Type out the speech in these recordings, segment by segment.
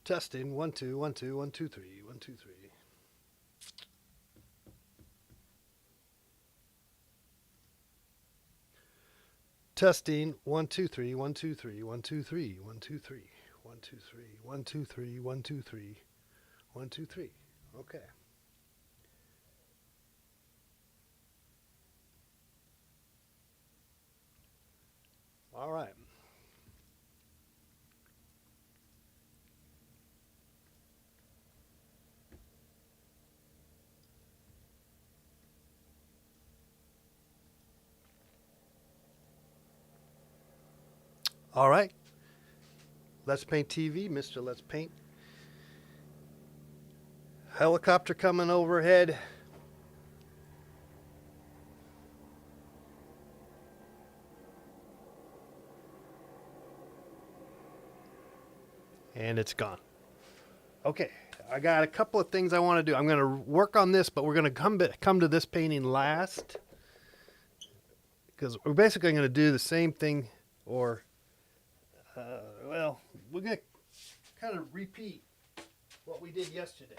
Testing. 1 2 1 2 1 2 3 1 2 3. Testing. 1 2 3 1 2 3 1 2 3 1 2 3 1 2 3 1 2 3 1 2 3 1 2 3. Okay. All right. All right. Let's Paint TV, Mr. Let's Paint. Helicopter coming overhead. And it's gone. Okay, I got a couple of things I want to do. I'm going to work on this, but we're going to come to this painting last because we're basically going to do the same thing, or well, we're going to kind of repeat what we did yesterday.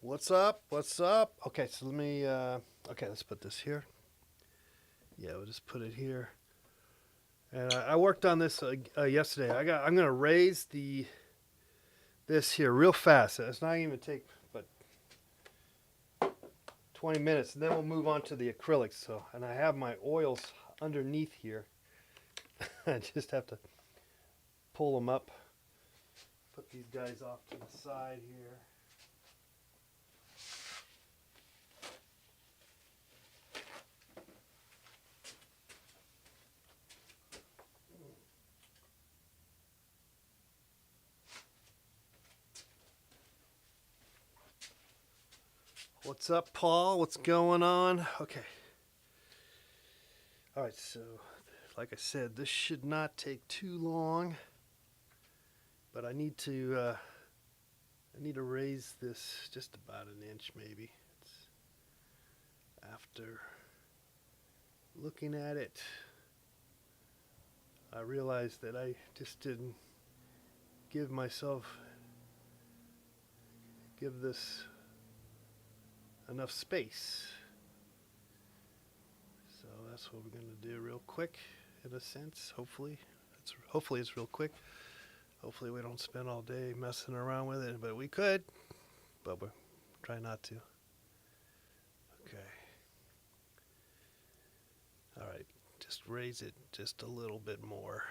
What's up? What's up? Okay, so let me. Okay, let's put this here. Yeah, we'll just put it here. And I worked on this yesterday. I'm gonna raise this here real fast. It's not even take but 20 minutes, and then we'll move on to the acrylics. So, and I have my oils underneath here. I just have to pull them up. Put these guys off to the side here. What's up, Paul? What's going on? Okay. All right, so like I said, this should not take too long, but I need to raise this just about an inch, maybe. It's after looking at it, I realized that I just didn't give this enough space. So that's what we're going to do real quick, in a sense. Hopefully it's real quick. Hopefully we don't spend all day messing around with it, but we could. But we'll try not to. Okay. All right. Just raise it just a little bit more.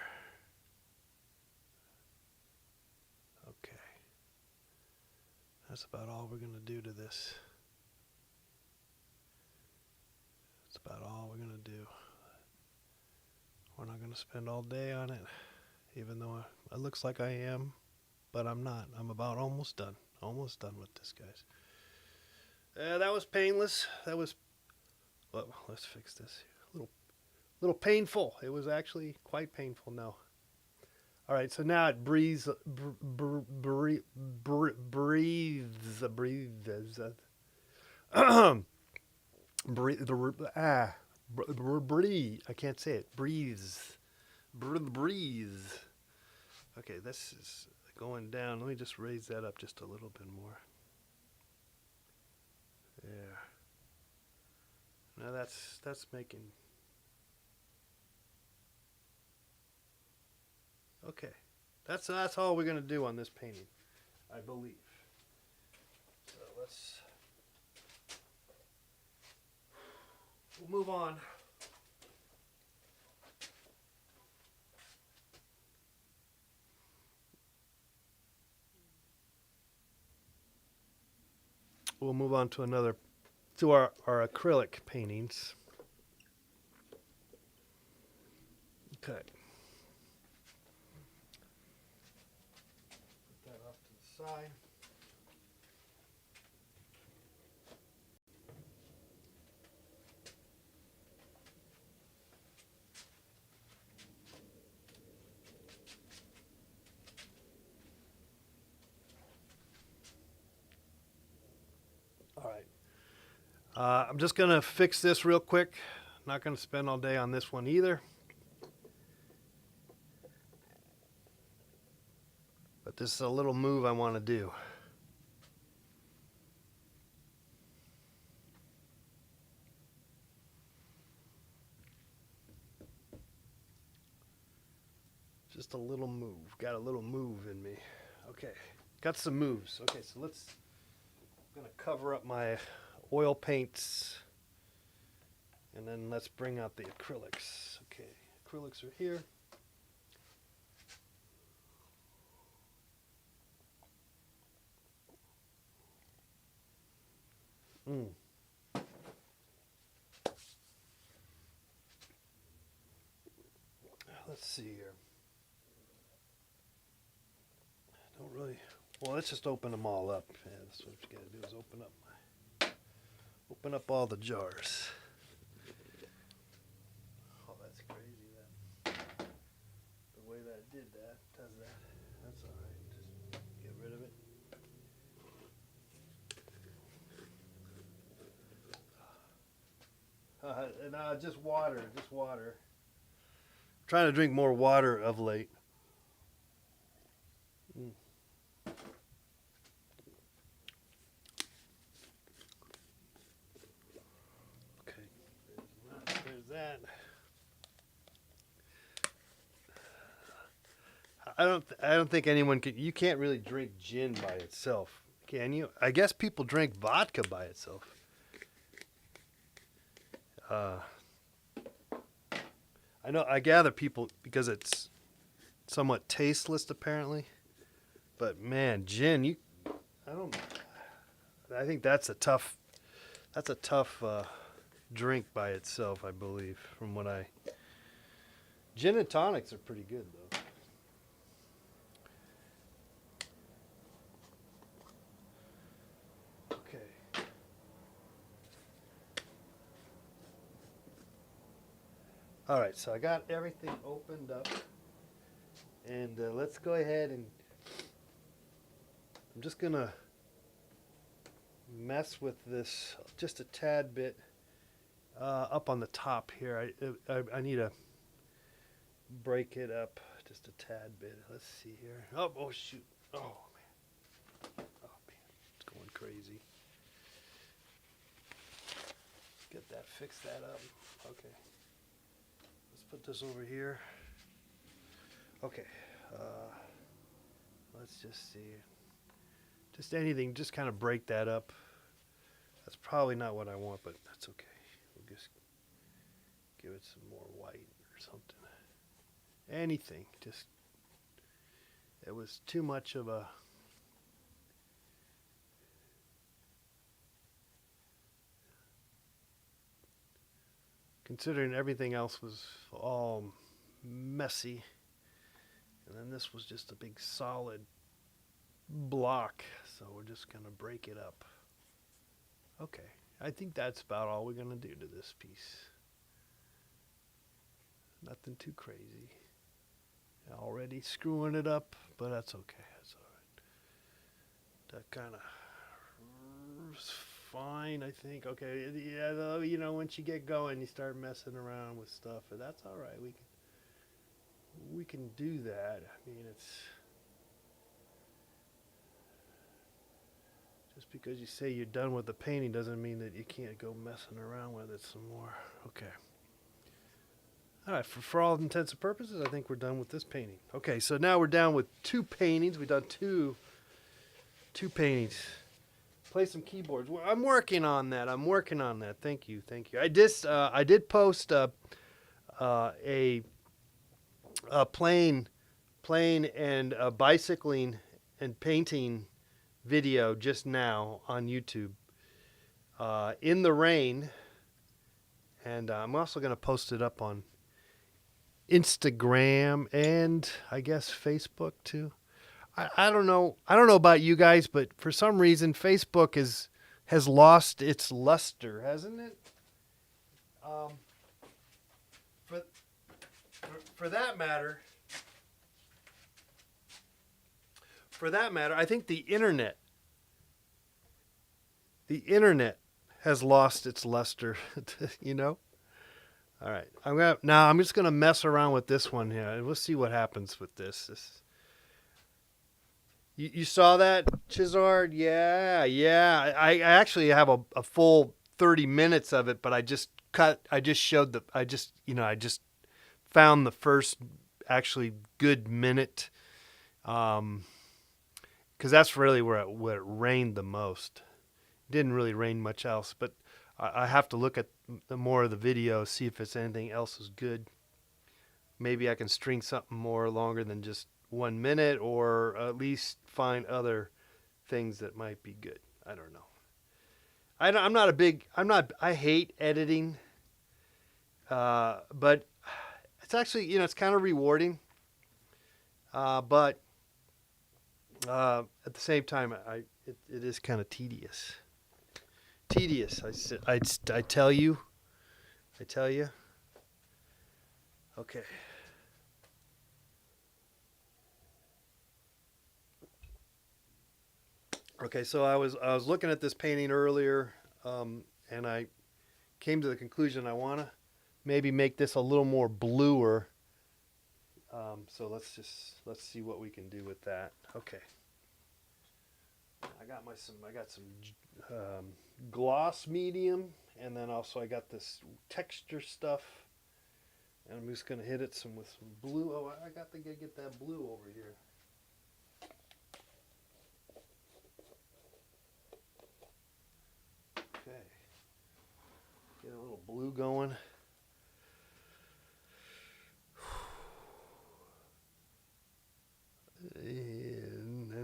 Okay. That's about all we're going to do to this. That's about all we're going to do. We're not going to spend all day on it, even though it looks like I am, but I'm not. I'm about almost done. Almost done with this, guys. That was painless. That was, well, let's fix this. Little painful. It was actually quite painful. No. All right, so now it breathes. Breathes. Breathe. I can't say it. Breathes. Breathe. Okay, this is going down. Let me just raise that up just a little bit more. There. Now that's making. Okay, that's all we're gonna do on this painting, I believe. So we'll move on. We'll move on to our acrylic paintings. Okay. Put that off to the side. All right. I'm just going to fix this real quick. Not going to spend all day on this one either. But this is a little move I want to do. Just a little move. Got a little move in me. Okay. Got some moves. Okay, so I'm going to cover up my oil paints. And then let's bring out the acrylics. Okay, acrylics are here. Let's see here. Don't really. Well, let's just open them all up. Yeah, that's what you got to do is open up all the jars. Oh, that's crazy that the way that did that does that. That's all right. Just get rid of it. Just water. Just water. I'm trying to drink more water of late. Okay. There's that. I don't think anyone can. You can't really drink gin by itself, can you? I guess people drink vodka by itself. I know. I gather people because it's somewhat tasteless, apparently. But man, gin. I don't. I think that's a tough. That's a tough drink by itself. I believe, from what I. Gin and tonics are pretty good though. All right, so I got everything opened up, and let's go ahead and I'm just gonna mess with this just a tad bit up on the top here. I need to break it up just a tad bit. Let's see here. Oh shoot! Oh man! It's going crazy. Get that, fix that up. Okay. Put this over here. Okay. Let's just see. Just anything, just kind of break that up. That's probably not what I want, but that's okay. We'll just give it some more white or something. Anything. Just, it was too much of a. Considering everything else was all messy, and then this was just a big solid block, so we're just going to break it up. Okay, I think that's about all we're going to do to this piece. Nothing too crazy. Already screwing it up, but that's okay. That's all right. That kind of fine, I think. Okay, yeah, though, you know, once you get going, you start messing around with stuff, and that's all right. We can do that. I mean, it's just because you say you're done with the painting doesn't mean that you can't go messing around with it some more. Okay. All right, for all intents and purposes, I think we're done with this painting. Okay, so now we're down with two paintings. We've done two paintings. Play some keyboards. Well, I'm working on that. Thank you. I did post a plane and bicycling and painting video just now on YouTube in the rain, and I'm also going to post it up on Instagram and I guess Facebook too. I don't know about you guys, but for some reason Facebook has lost its luster, hasn't it? For that matter, I think the internet has lost its luster, you know. All right, I'm just gonna mess around with this one here. We'll see what happens with this. You saw that, Chizard? Yeah, yeah. I actually have a full 30 minutes of it, but I just showed I just found the first actually good minute. Because that's really where it rained the most. It didn't really rain much else, but I have to look at more of the video, see if it's anything else is good. Maybe I can string something more longer than just 1 minute, or at least find other things that might be good. I don't know. I'm not a big. I'm not. I hate editing, but it's actually it's kind of rewarding. But at the same time, it is kind of tedious. Tedious. I tell you. I tell you. Okay. Okay, so I was looking at this painting earlier, and I came to the conclusion I want to maybe make this a little more bluer. So let's see what we can do with that. Okay. I got some gloss medium, and then also I got this texture stuff, and I'm just gonna hit it with some blue. Oh, I got to get that blue over here. Okay, get a little blue going.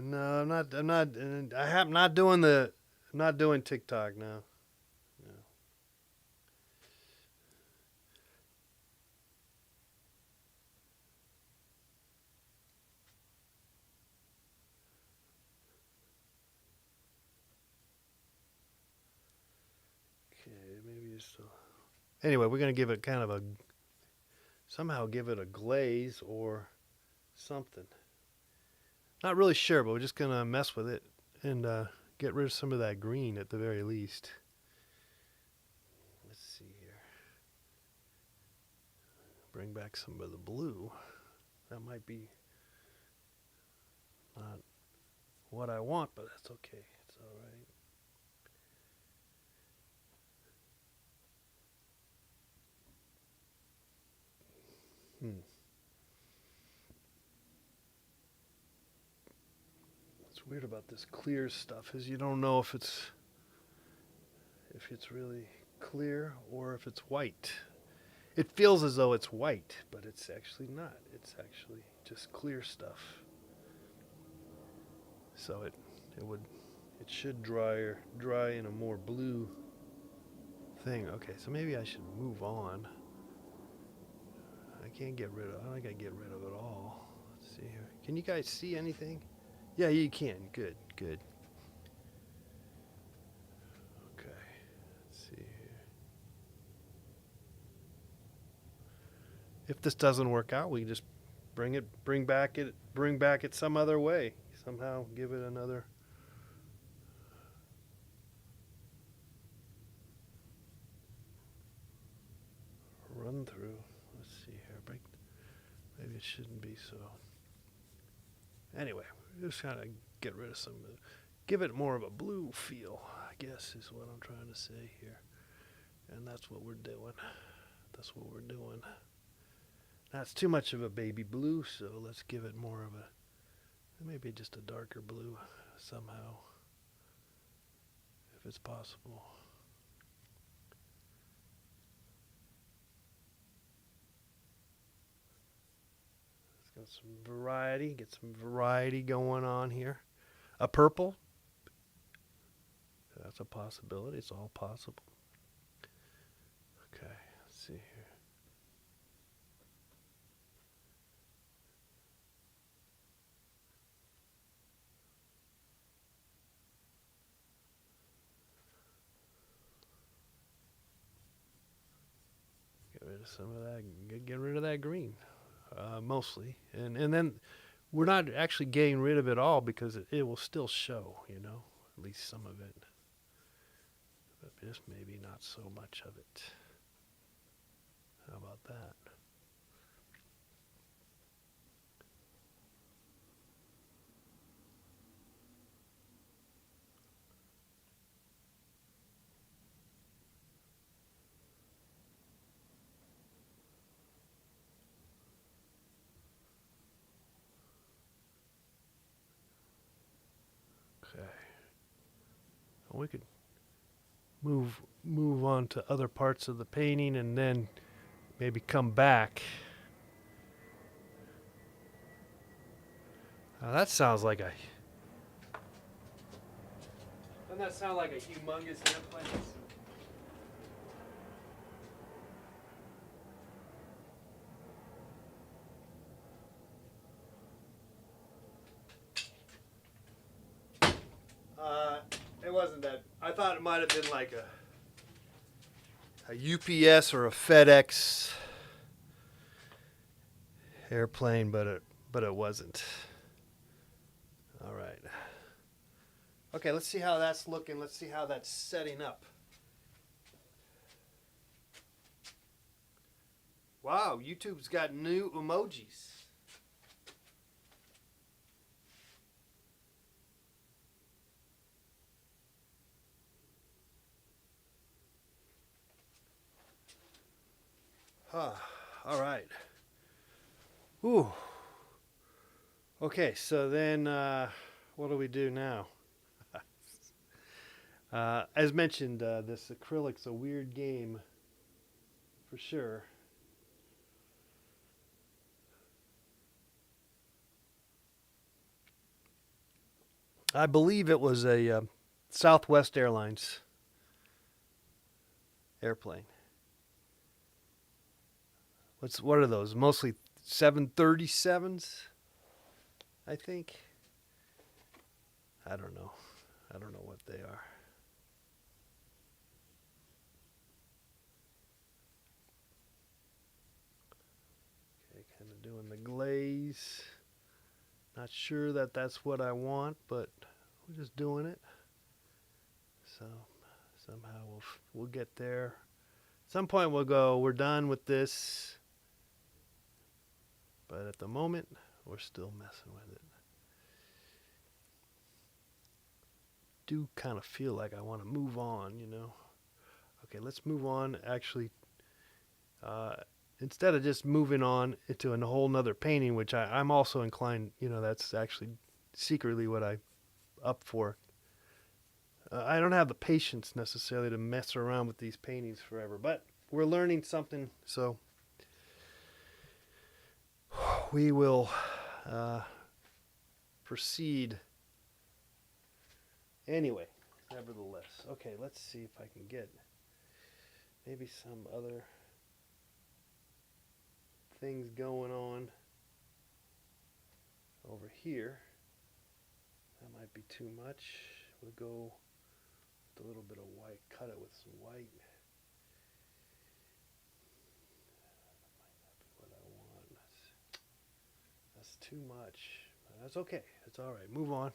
No, I'm not. I'm not. I'm not doing the. I'm not doing TikTok now. No. Okay, maybe just. Anyway, we're gonna give it kind of a. Somehow give it a glaze or something. Not really sure, but we're just gonna mess with it and get rid of some of that green at the very least. Let's see here. Bring back some of the blue. That might be not what I want, but that's okay. It's all right. What's weird about this clear stuff is you don't know if it's really clear or if it's white. It feels as though it's white, but it's actually not. It's actually just clear stuff. So it should dry in a more blue thing. Okay, so maybe I should move on. I don't think I can get rid of it all. Let's see here. Can you guys see anything? Yeah, you can. Good, good. Okay. Let's see here. If this doesn't work out, we just bring back it some other way. Somehow give it another run through. Let's see here. Maybe it shouldn't be so. Anyway, just kind of get rid of some of it. Give it more of a blue feel, I guess, is what I'm trying to say here. And that's what we're doing. That's what we're doing. That's too much of a baby blue, so let's give it more of maybe just a darker blue somehow, if it's possible. Let's get some variety going on here. A purple, that's a possibility. It's all possible. Okay, let's see here. Get rid of that green, mostly, and then we're not actually getting rid of it all because it will still show, at least some of it. but just maybe not so much of it. How about that? Okay. We could move on to other parts of the painting and then maybe come back. That sounds like a. Doesn't that sound like a humongous airplane? It wasn't that. I thought it might have been like a UPS or a FedEx airplane, but it wasn't. All right. Okay, let's see how that's looking. Let's see how that's setting up. Wow, YouTube's got new emojis. Huh. All right. Ooh. Okay, so then what do we do now? As mentioned, this acrylic's a weird game for sure. I believe it was a Southwest Airlines airplane. What are those? Mostly 737s, I think. I don't know. I don't know what they are. Okay, kind of doing the glaze. Not sure that that's what I want, but we're just doing it. So somehow we'll get there. At some point we'll go, we're done with this. But at the moment, we're still messing with it. Do kind of feel like I want to move on, you know. Okay, let's move on. Actually, instead of just moving on into a whole nother painting, which I'm also inclined, you know, that's actually secretly what I'm up for. I don't have the patience necessarily to mess around with these paintings forever, but we're learning something, so we will proceed anyway, nevertheless. Okay, let's see if I can get maybe some other things going on over here. That might be too much. We'll go with a little bit of white, cut it with some white. That might not be what I want. That's too much. That's okay. That's all right. Move on.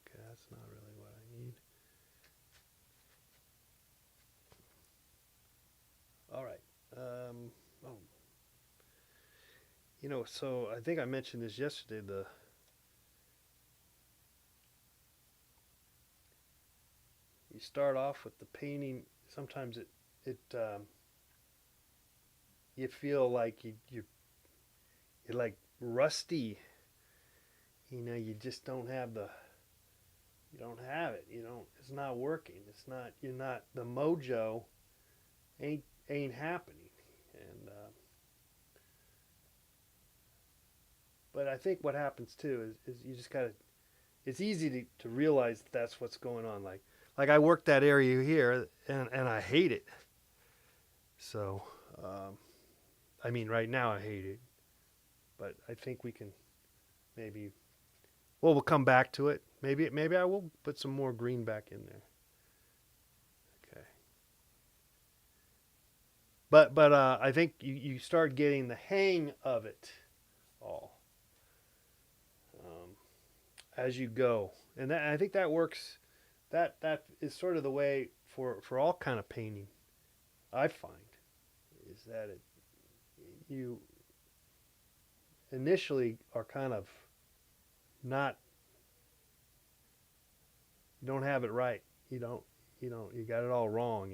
Okay, that's not really what I need. All right. Oh, you know, so I think I mentioned this yesterday. You start off with the painting. Sometimes it you feel like you're like rusty. You know, you just don't have the. You don't have it. You don't. It's not working. It's not. You're not. The mojo ain't happening. And but I think what happens too is you just gotta. It's easy to realize that that's what's going on. Like I work that area here and I hate it. So I mean, right now I hate it, but I think we can maybe. Well, we'll come back to it. Maybe I will put some more green back in there. Okay. But I think you start getting the hang of it. all um, as you go, and I think that works. That is sort of the way for all kind of painting. I find is that you initially are kind of not, you don't have it right. You don't you got it all wrong,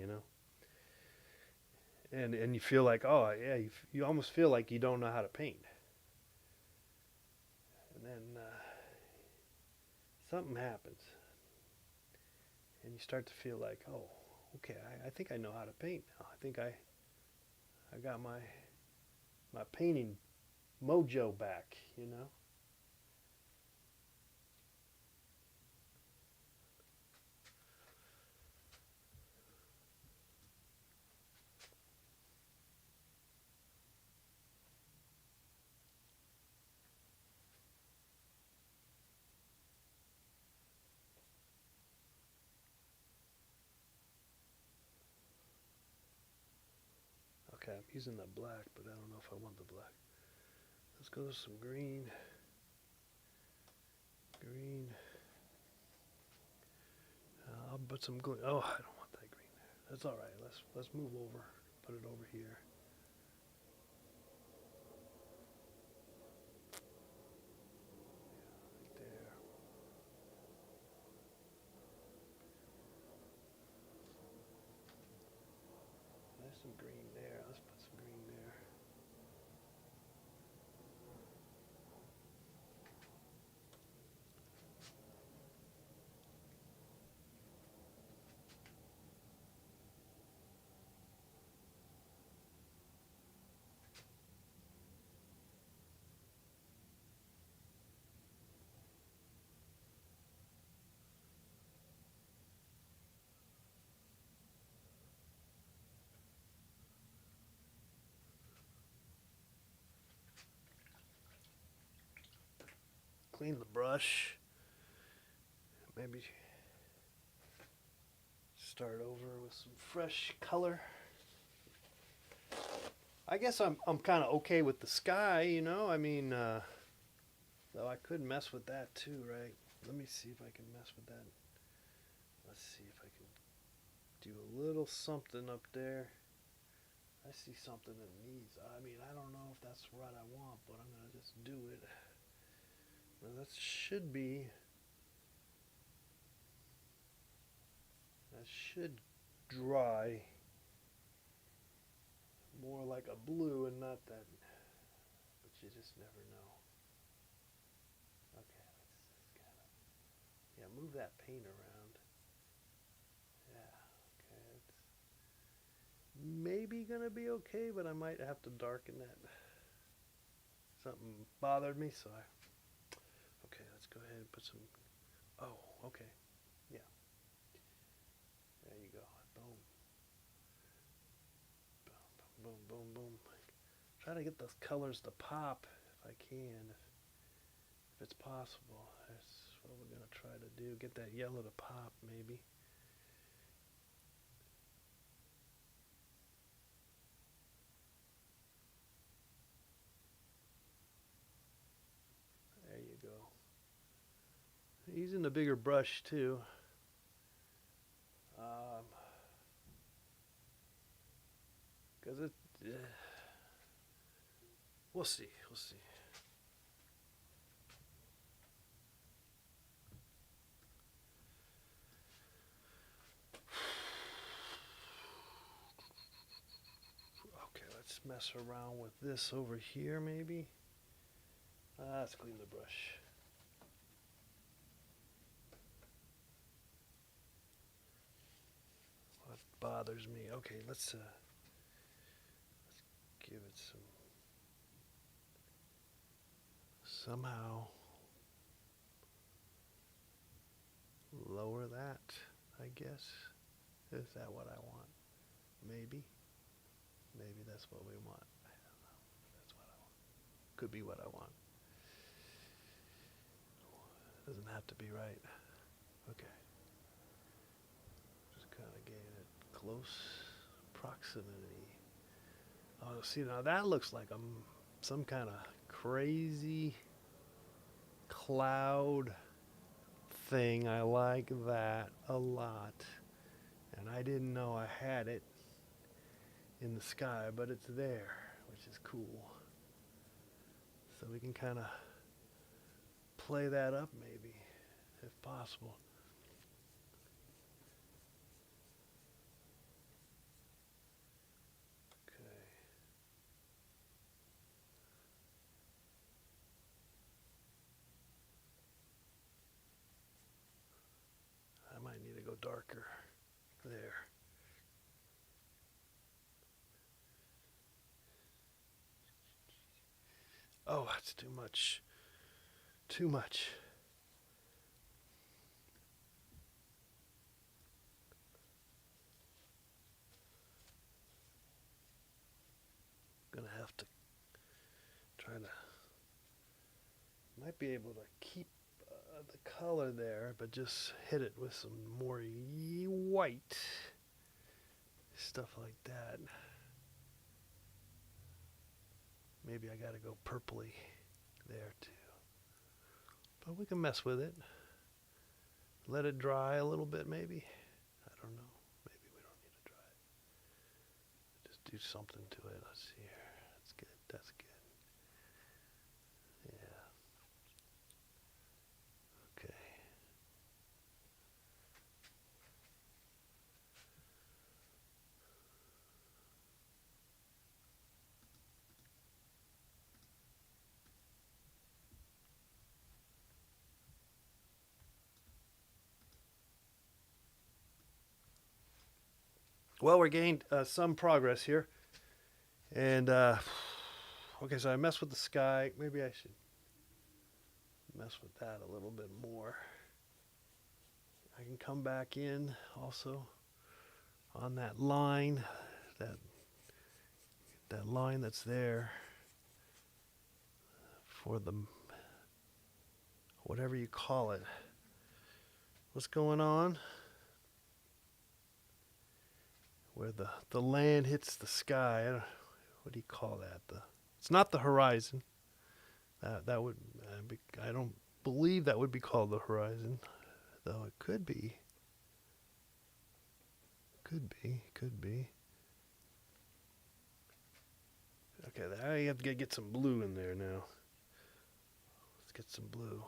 and you feel like, oh yeah, you almost feel like you don't know how to paint, and then something happens, and you start to feel like, oh, okay, I think I know how to paint now. I think I got my painting mojo back. Okay, I'm using the black, but I don't know if I want the black. Let's go to some green. Green. I'll put some glue. Oh, I don't want that green there. That's all right. Let's move over. Put it over here. Right there. There's some green there. Let's put some green there. Clean the brush. Maybe start over with some fresh color. I guess I'm kind of okay with the sky. I mean, though I could mess with that too, right? Let me see if I can mess with that. Let's see if I can do a little something up there. I see something in these. I mean, I don't know if that's what I want, but I'm going to just do it. Now that should dry more like a blue and not that, but you just never know. Okay, let's kind of, yeah, move that paint around. Yeah, okay, it's maybe gonna be okay, but I might have to darken that. Something bothered me, so okay, let's go ahead and put some, oh, okay, yeah, there you go, boom, boom, boom, boom, boom. Try to get those colors to pop if I can, if it's possible. That's what we're gonna try to do. Get that yellow to pop, maybe. There you go. Using the bigger brush too. Because we'll see. We'll see. Okay, let's mess around with this over here, maybe. Let's clean the brush. What bothers me? Okay, let's give it somehow lower that, I guess. Is that what I want? Maybe. Maybe that's what we want. I don't know. That's what I want. Could be what I want. It doesn't have to be right. Okay. Just kind of getting it close proximity. Oh, see, now that looks like some kind of crazy cloud thing. I like that a lot. And I didn't know I had it in the sky, but it's there, which is cool. So we can kind of play that up maybe, if possible. Okay. I might need to go darker there. Oh, that's too much. Too much. Gonna have to try to. Might be able to keep the color there, but just hit it with some more white stuff like that. Maybe I gotta go purpley there too. But we can mess with it. Let it dry a little bit maybe. I don't know. Maybe we don't need to dry it. Just do something to it. Let's see here. That's good. That's good. Yeah. Okay. Well, we're gained some progress here. And, okay, so I messed with the sky. Maybe I should mess with that a little bit more. I can come back in also on that line, that that line that's there for the whatever you call it. What's going on? Where the land hits the sky. What do you call that? It's not the horizon. That would I don't believe that would be called the horizon, though it could be. Could be. Could be. Okay, there you have to get some blue in there now. Let's get some blue.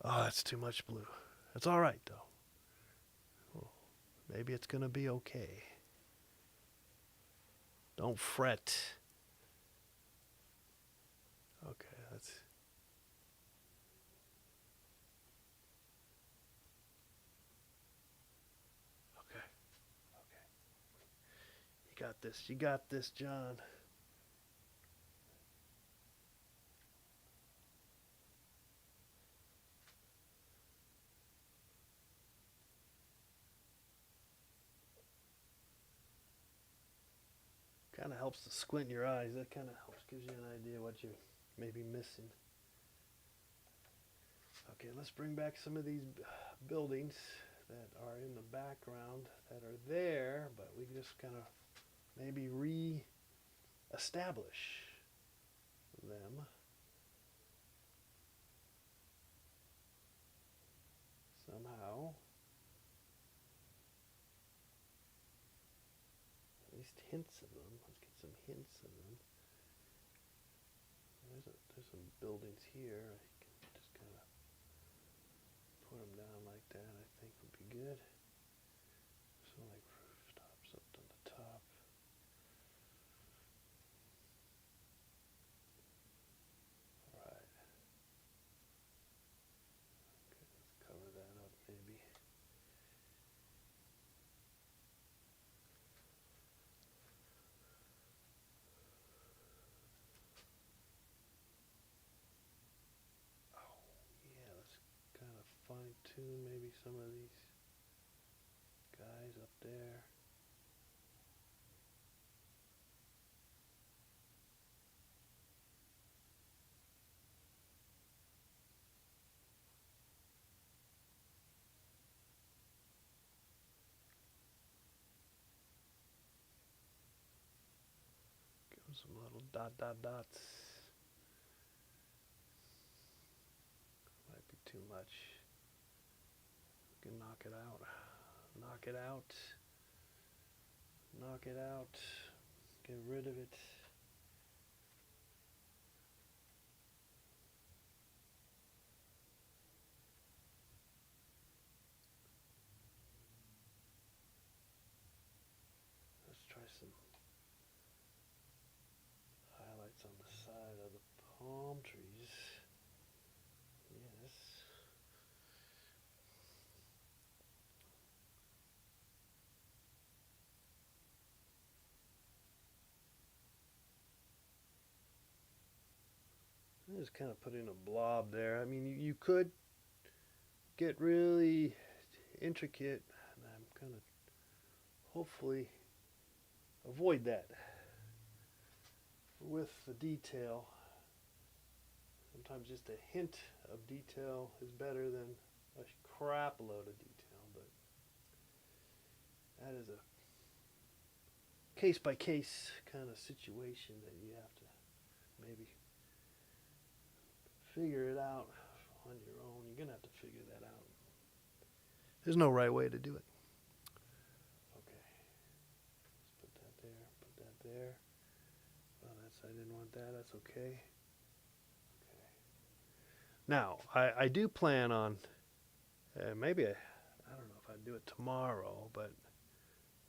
Oh, that's too much blue. That's all right though. Well, maybe it's gonna be okay. Don't fret. Okay, that's. Okay, okay. You got this. You got this, John. Kind of helps to squint your eyes. That kind of helps, gives you an idea what you may be missing. Okay, let's bring back some of these buildings that are in the background that are there, but we just kind of maybe re-establish them somehow. At least hints of them. Let's get some hints of them. There's some buildings here. I can just kind of put them down like that. I think would be good. So like rooftops up to the top. All right. Okay, let's cover that up maybe. Yeah, let's kind of fine tune maybe some of these guys up there. Give them some little dots. too much. We can knock it out. Knock it out. Knock it out. Get rid of it. Let's try some highlights on the side of the palm trees. Yes. I just kind of put in a blob there. I mean, you could get really intricate, and I'm going to hopefully avoid that with the detail. Sometimes just a hint of detail is better than a crap load of detail, but that is a case by case kind of situation that you have to maybe figure it out on your own. You're going to have to figure that out. There's no right way to do it. Okay. Let's put that there, put that there. Oh, I didn't want that. That's okay. Okay. Now, I do plan on, maybe, I don't know if I'd do it tomorrow, but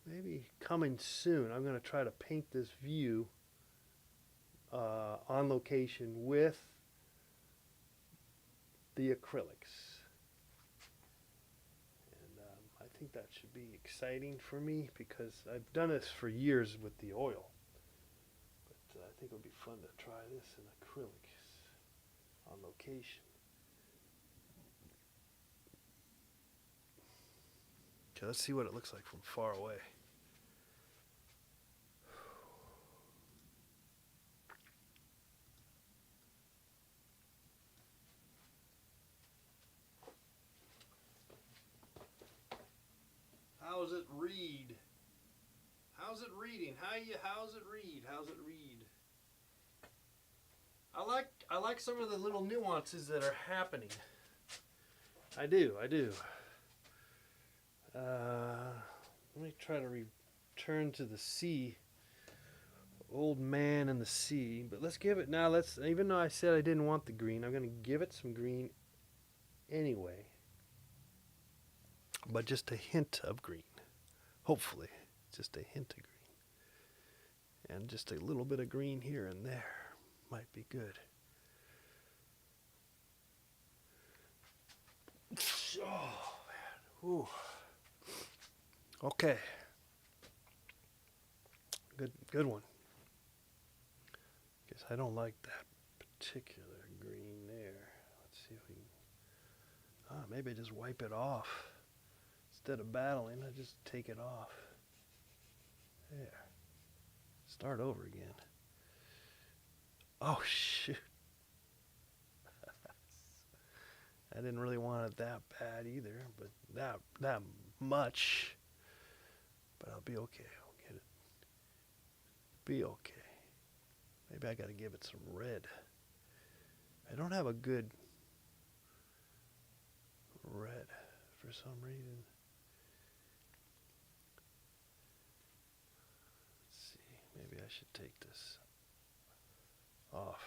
maybe coming soon, I'm going to try to paint this view on location with the acrylics. And I think that should be exciting for me because I've done this for years with the oil. But I think it would be fun to try this in acrylics on location. Okay, let's see what it looks like from far away. How's it read? How's it reading? How's it read? How's it read? I like some of the little nuances that are happening. I do. Let me try to return to the sea. Old man in the sea. But let's give it now. Even though I said I didn't want the green, I'm going to give it some green anyway. But just a hint of green. Hopefully, just a hint of green. And just a little bit of green here and there might be good. Oh, man. Ooh. Okay. Good one. Guess I don't like that particular green there. Let's see if we can... maybe I just wipe it off. Instead of battling, I just take it off. There. Start over again. Oh, shoot. I didn't really want it that bad either, but that much. But I'll be okay. I'll get it. Be okay. Maybe I got to give it some red. I don't have a good red for some reason. Let's see. Maybe I should take this off.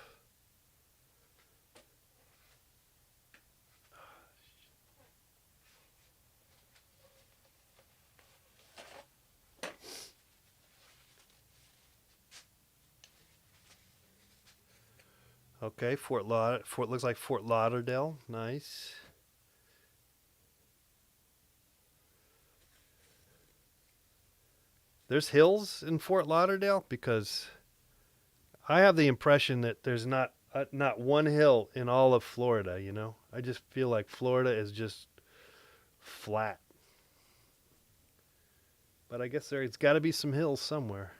Okay, Fort looks like Fort Lauderdale. Nice. There's hills in Fort Lauderdale because I have the impression that there's not one hill in all of Florida, you know? I just feel like Florida is just flat. But I guess there's got to be some hills somewhere.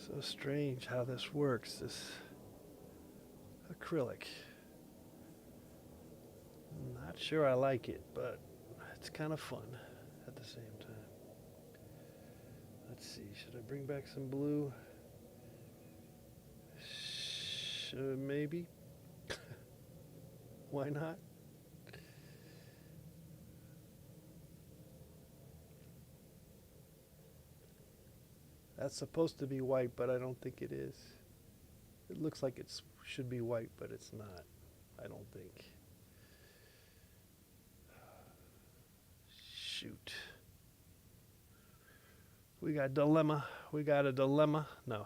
So strange how this works. This acrylic. Not sure I like it, but it's kind of fun at the same time. Let's see, should I bring back some blue? Maybe. Why not? That's supposed to be white, but I don't think it is. It looks like it should be white, but it's not. I don't think. Shoot. We got dilemma. We got a dilemma. No,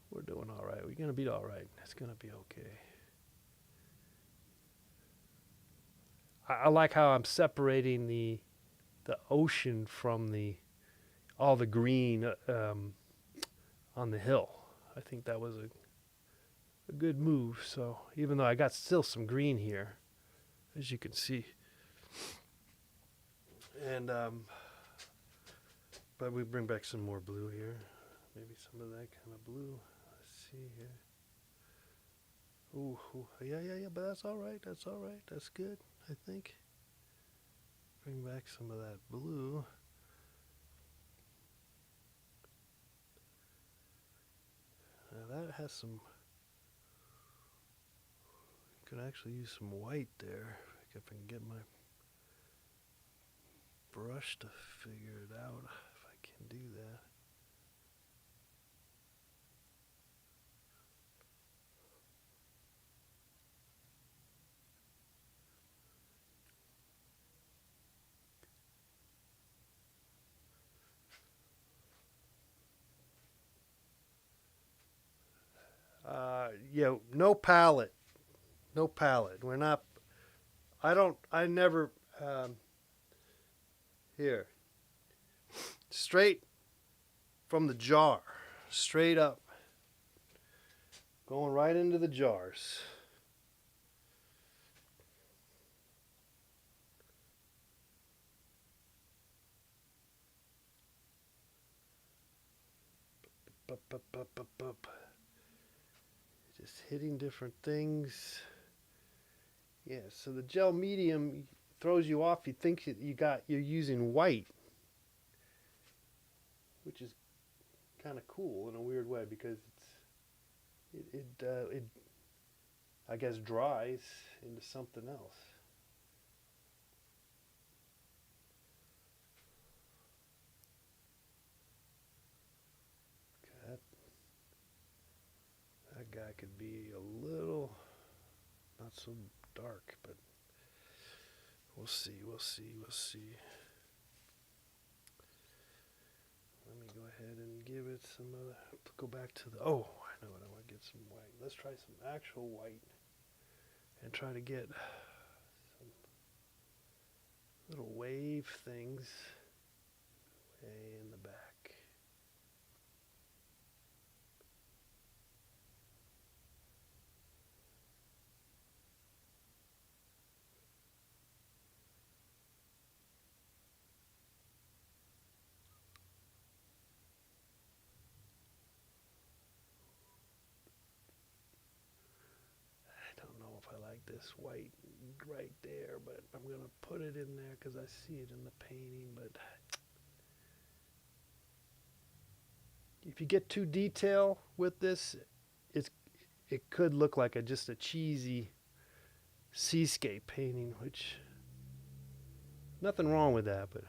we're doing all right. We're gonna be all right. It's gonna be okay. I like how I'm separating the ocean from all the green on the hill. I think that was a good move. So even though I got still some green here, as you can see, and but we bring back some more blue here. Maybe some of that kind of blue. Let's see here. Ooh, yeah. But that's all right. That's all right. That's good, I think. Bring back some of that blue. Now that has some. Could actually use some white there if I can get my brush to figure it out. If I can do that. Yeah, no palette. No palette. We're not. I never. Here. Straight from the jar. Straight up. Going right into the jars. Just hitting different things. Yeah, so the gel medium throws you off. You think you're using white, which is kind of cool in a weird way because it I guess dries into something else. Okay, that guy could be a little not so dark, but we'll see. We'll see. Let me go ahead and give it some other. Go back to the. Oh, I know what I want to get some white. Let's try some actual white and try to get some little wave things way in the back. I don't know if I like this white right there, but I'm going to put it in there because I see it in the painting. But if you get too detail with this, it could look like just a cheesy seascape painting, which nothing wrong with that, but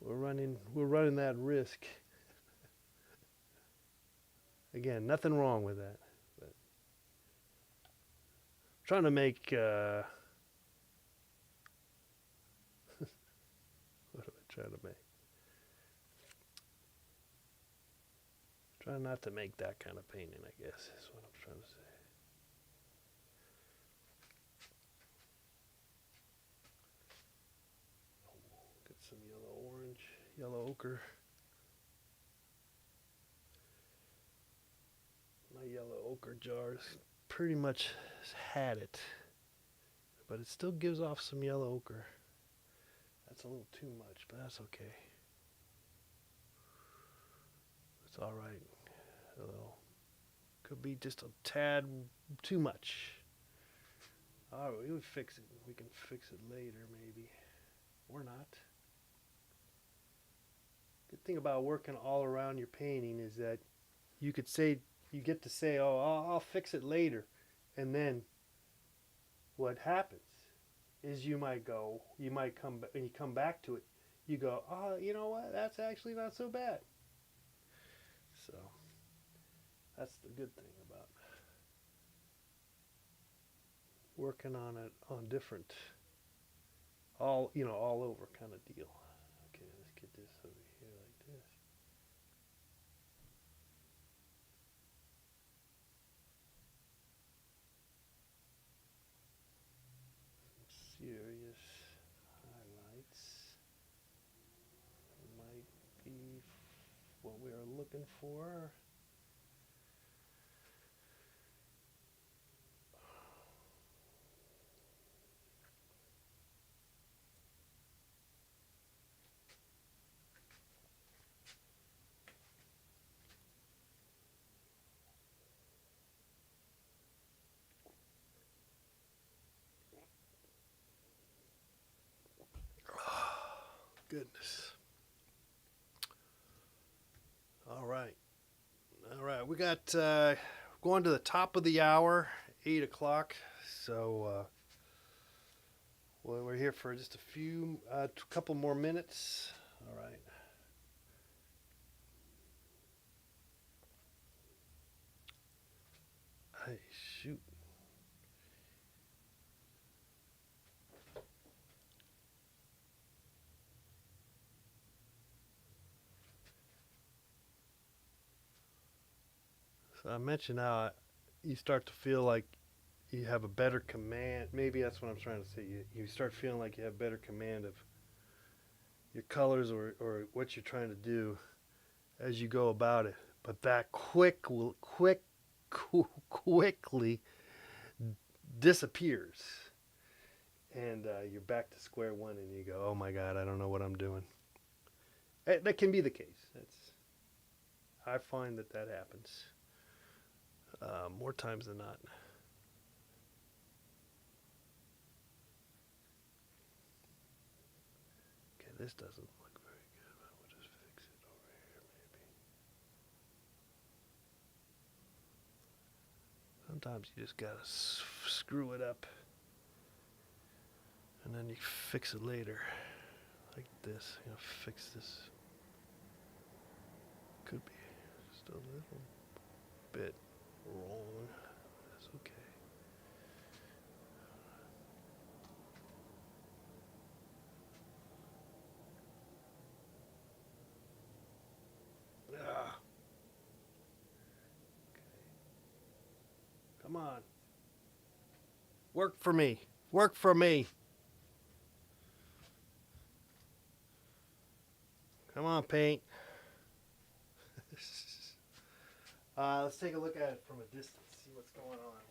we're running that risk. Again, nothing wrong with that. But trying to make what am I trying to make? Trying not to make that kind of painting, I guess, is what I'm trying to say. Get some yellow orange, yellow ochre. My yellow ochre jars pretty much had it, but it still gives off some yellow ochre. That's a little too much, but that's okay. It's all right. A little Could be just a tad too much. Oh, we would fix it. We can fix it later, maybe. Or not. Good thing about working all around your painting is that you could say, you get to say, oh, I'll fix it later. And then what happens is you might come, and you come back to it, you go, oh, you know what? That's actually not so bad. So that's the good thing about working on it on different, all over kind of deal. Okay, let's get this over here like this. Some serious highlights might be what we are looking for. Goodness. All right. All right. We got going to the top of the hour, 8 o'clock. So well, we're here for just a couple more minutes. All right. Hey, shoot. So I mentioned how you start to feel like you have a better command. Maybe that's what I'm trying to say. You start feeling like you have better command of your colors or what you're trying to do as you go about it. But that quickly disappears. And you're back to square one and you go, oh my God, I don't know what I'm doing. That can be the case. I find that happens more times than not. Okay, this doesn't look very good. We'll just fix it over here, maybe. Sometimes you just gotta screw it up, and then you fix it later, like this. Fix this. Could be just a little bit wrong. That's okay. Ah. Okay. Come on. Work for me. Work for me. Come on, paint. Let's take a look at it from a distance, see what's going on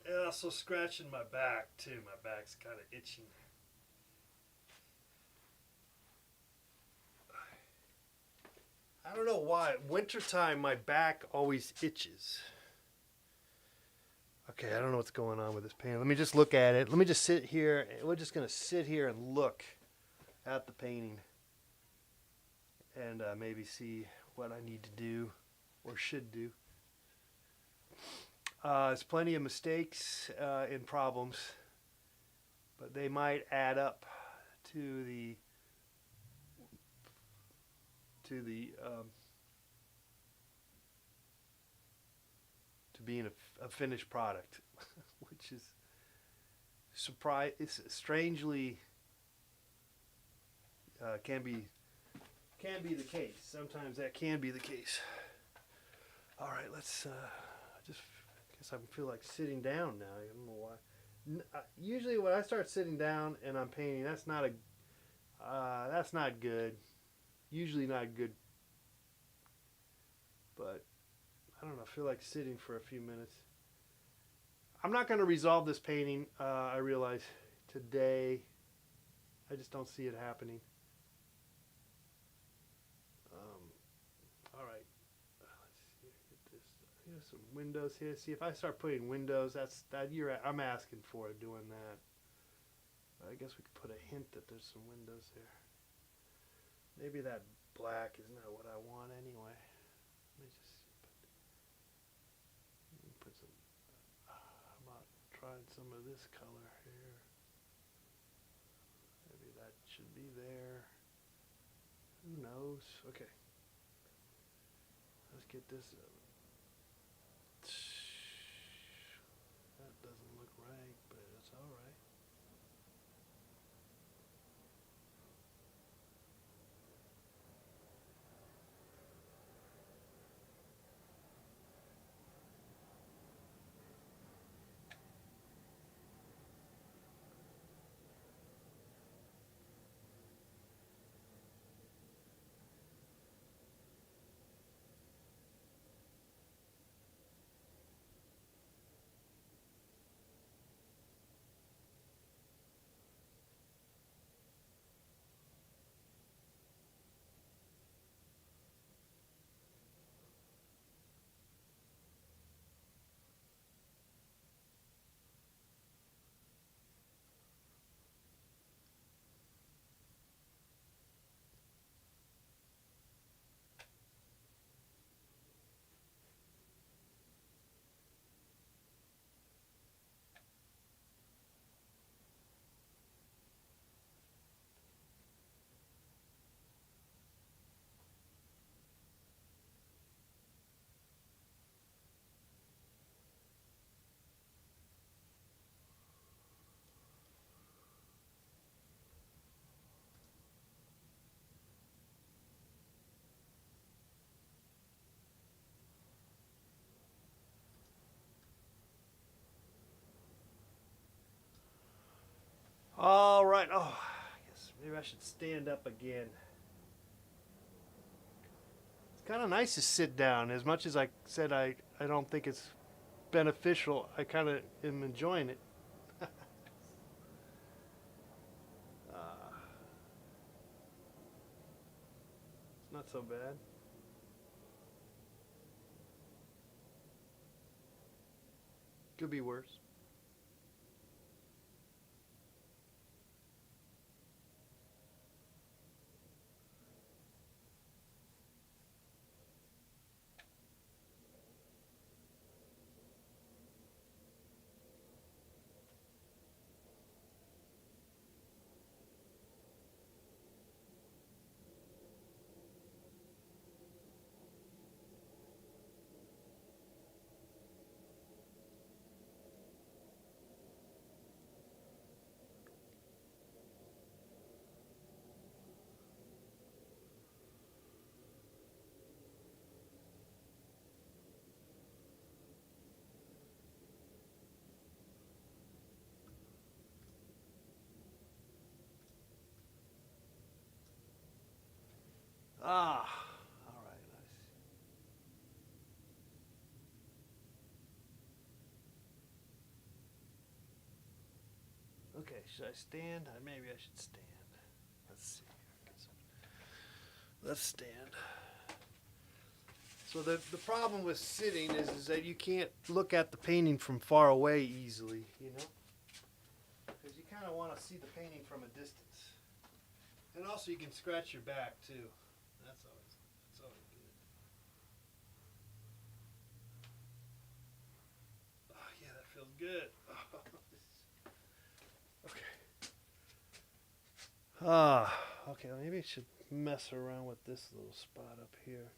here. Yeah, also scratching my back too. My back's kind of itching. I don't know why. Wintertime, my back always itches. Okay, I don't know what's going on with this painting. Let me just look at it. Let me just sit here. We're just going to sit here and look at the painting and maybe see what I need to do or should do. There's plenty of mistakes and problems, but they might add up to the to being a finished product, which is it's strangely can be the case. Sometimes that can be the case. All right, let's just guess I feel like sitting down now. I don't know why. Usually when I start sitting down and I'm painting, that's not good. Usually not good. But I don't know. I feel like sitting for a few minutes. I'm not going to resolve this painting. I realize today. I just don't see it happening. Here's some windows here. See, if I start putting windows, I'm asking for it doing that. I guess we could put a hint that there's some windows there. Maybe that black is not what I want anyway. Let me just put some. How about trying some of this color here? Maybe that should be there. Who knows? Okay. Let's get this. That doesn't look right, but it's all right. All right. Oh, I guess maybe I should stand up again. It's kind of nice to sit down. As much as I said I don't think it's beneficial, I kind of am enjoying it. It's not so bad. Could be worse. Ah, all right, nice. Okay, should I stand? Maybe I should stand. Let's see. Let's stand. So the problem with sitting is that you can't look at the painting from far away easily, you know? Because you kind of want to see the painting from a distance. And also you can scratch your back too. That's always good. Oh yeah, that feels good. Okay. Okay, maybe I should mess around with this little spot up here.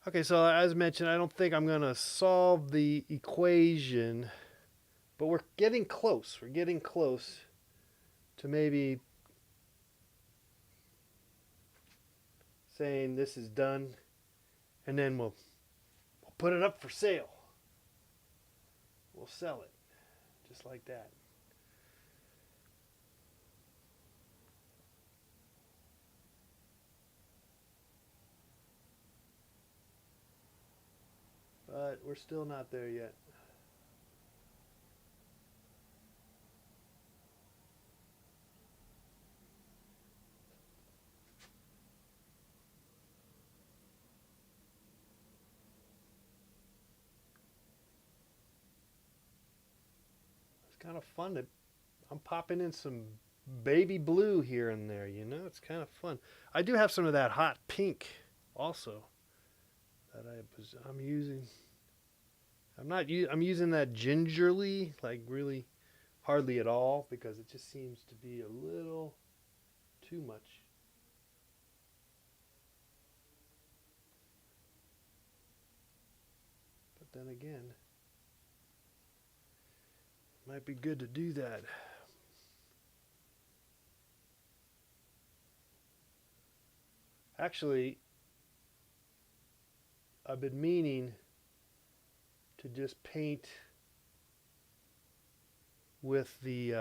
Okay, so as mentioned, I don't think I'm going to solve the equation, but we're getting close. We're getting close to maybe saying this is done, and then we'll put it up for sale. We'll sell it, just like that. But we're still not there yet. kind of fun to. I'm popping in some baby blue here and there. It's kind of fun. I do have some of that hot pink also that I'm using. I'm using that gingerly, like really hardly at all, because it just seems to be a little too much. But then again, it might be good to do that. Actually, I've been meaning to just paint with these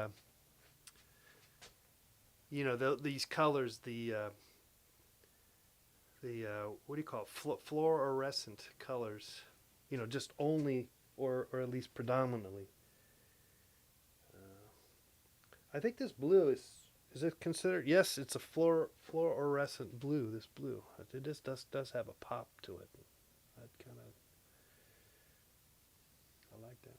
colors, what do you call it? Fluorescent colors. Just only, or at least predominantly. I think this blue is it considered? Yes, it's a fluorescent blue. This blue, it just does have a pop to it. I like that.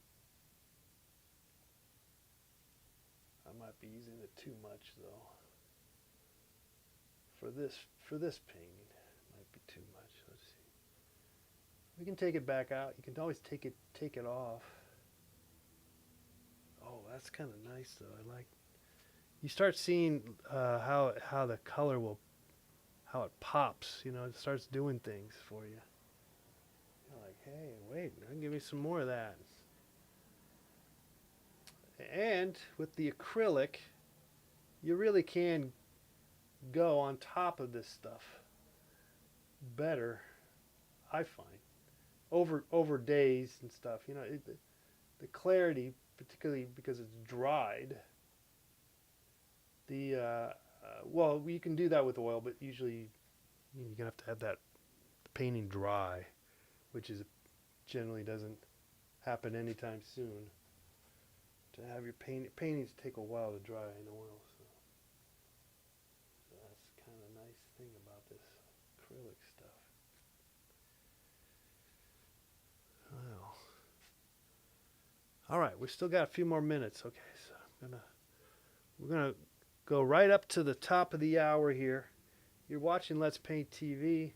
I might be using it too much though. For this painting, it might be too much. Let's see. We can take it back out. You can always take it off. Oh, that's kind of nice though. I like. You start seeing how the color how it pops. It starts doing things for you. You're like, hey, wait, give me some more of that. And with the acrylic, you really can go on top of this stuff better, I find, over days and stuff. The clarity, particularly because it's dried. Well, you can do that with oil, but usually you're gonna have to have that painting dry, which is generally doesn't happen anytime soon. To have your paintings take a while to dry in oil, so that's kind of a nice thing about this acrylic stuff. Well, all right, we still got a few more minutes. Okay, so we're gonna go right up to the top of the hour here. You're watching Let's Paint TV.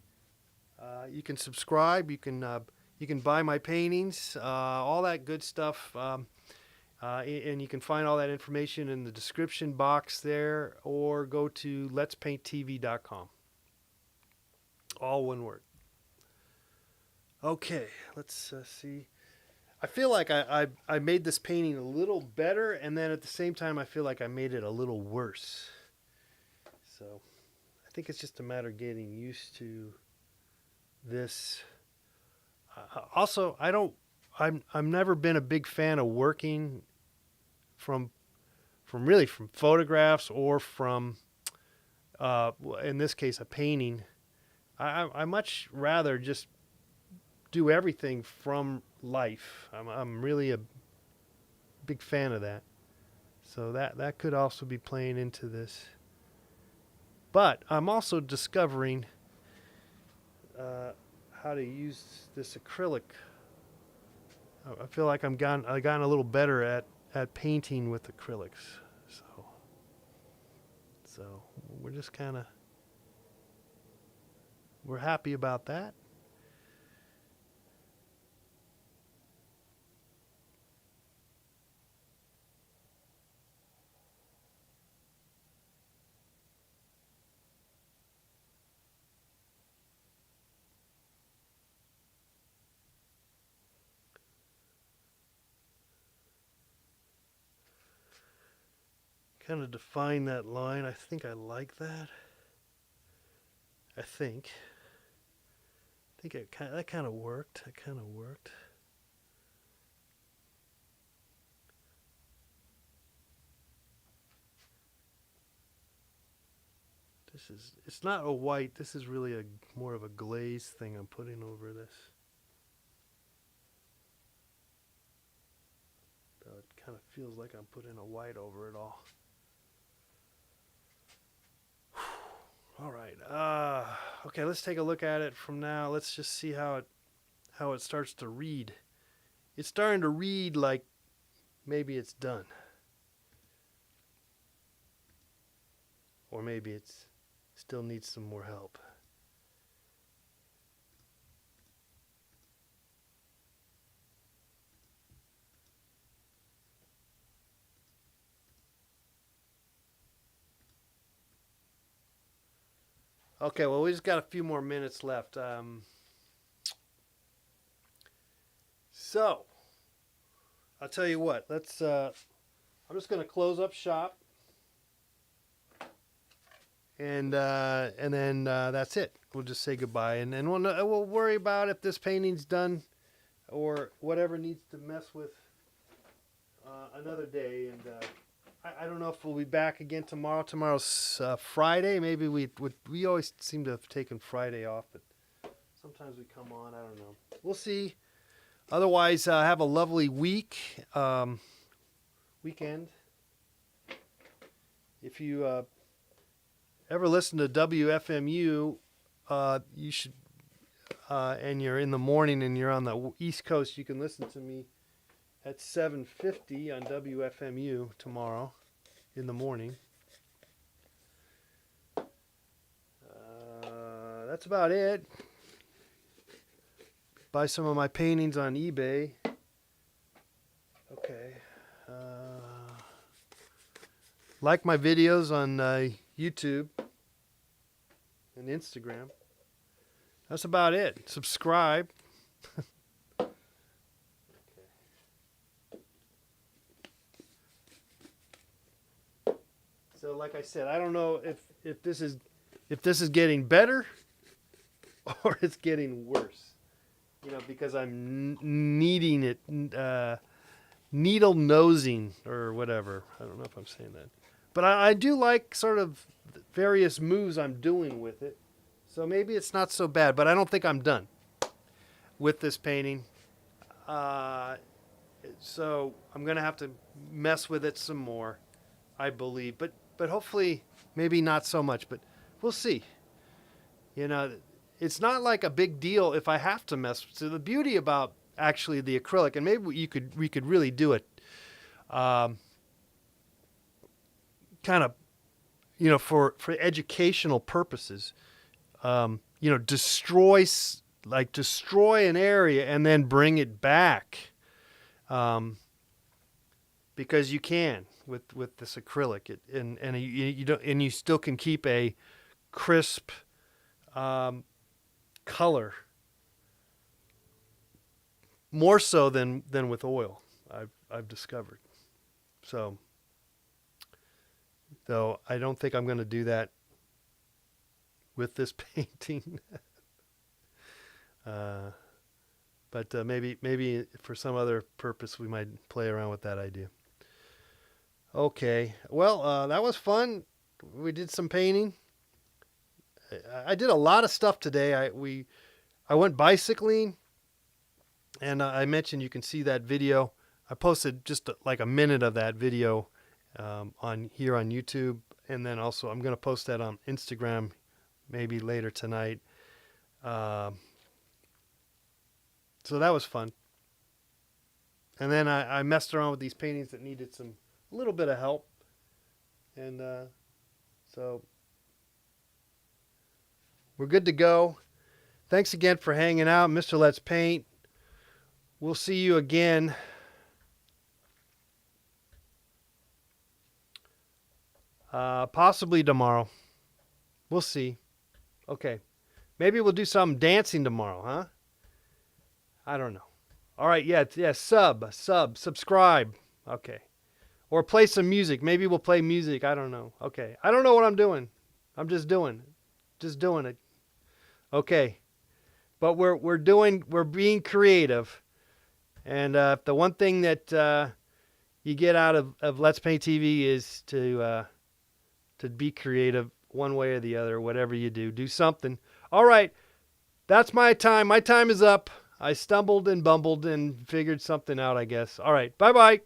You can subscribe. You can buy my paintings, all that good stuff. And you can find all that information in the description box there, or go to letspainttv.com. All one word. Okay, let's see. I feel like I made this painting a little better, and then at the same time I feel like I made it a little worse. So I think it's just a matter of getting used to this. Also, I'm never been a big fan of working from photographs or from in this case a painting. I much rather just do everything from life. I'm really a big fan of that. So that could also be playing into this. But I'm also discovering how to use this acrylic. I feel like I've gotten a little better at painting with acrylics. So we're just we're happy about that. Kind of define that line. I think I like that. I think that kind of worked. It's not a white. This is really more of a glaze thing I'm putting over this. Though it kind of feels like I'm putting a white over it all. All right. Okay, let's take a look at it from now. Let's just see how it starts to read. It's starting to read like maybe it's done. Or maybe it's still needs some more help. Okay, well, we just got a few more minutes left. So, I'll tell you what. I'm just going to close up shop, and then that's it. We'll just say goodbye, and then we'll worry about if this painting's done or whatever needs to mess with another day. And I don't know if we'll be back again tomorrow. Tomorrow's Friday. Maybe we always seem to have taken Friday off, but sometimes we come on. I don't know. We'll see. Otherwise, have a lovely weekend. If you ever listen to WFMU, you should, and you're in the morning and you're on the East Coast, you can listen to me at 7:50 on WFMU tomorrow in the morning. That's about it. Buy some of my paintings on eBay. Okay. Like my videos on YouTube and Instagram. That's about it. Subscribe. Okay. So, like I said, I don't know if this is getting better or it's getting worse. You know, because I'm needing it, needle nosing or whatever. I don't know if I'm saying that. But I do like sort of various moves I'm doing with it. So maybe it's not so bad, but I don't think I'm done with this painting. So I'm going to have to mess with it some more, I believe. But hopefully, maybe not so much, but we'll see. You know, it's not like a big deal if I have to mess. So the beauty about actually the acrylic, and maybe we could really do it kind of, you know, for educational purposes, you know, destroy an area and then bring it back, because you can with this acrylic, and you don't, and you still can keep a crisp color, more so than with oil. I've discovered. So, though I don't think I'm going to do that with this painting. But maybe for some other purpose we might play around with that idea. Okay, well, that was fun. We did some painting. I did a lot of stuff today. I went bicycling, and I mentioned you can see that video. I posted just like a minute of that video on YouTube, and then also I'm going to post that on Instagram maybe later tonight. So that was fun. And then I messed around with these paintings that needed a little bit of help, and so we're good to go. Thanks again for hanging out, Mr. Let's Paint. We'll see you again possibly tomorrow. We'll see. Okay. Maybe we'll do some dancing tomorrow, huh? I don't know. All right, yeah, subscribe. Okay. Or play some music. Maybe we'll play music. I don't know. Okay. I don't know what I'm doing. I'm just doing it. Okay. But we're being creative. And the one thing that you get out of Let's Paint TV is to be creative one way or the other. Whatever you do something. All right. That's my time. My time is up. I stumbled and bumbled and figured something out, I guess. All right. Bye-bye.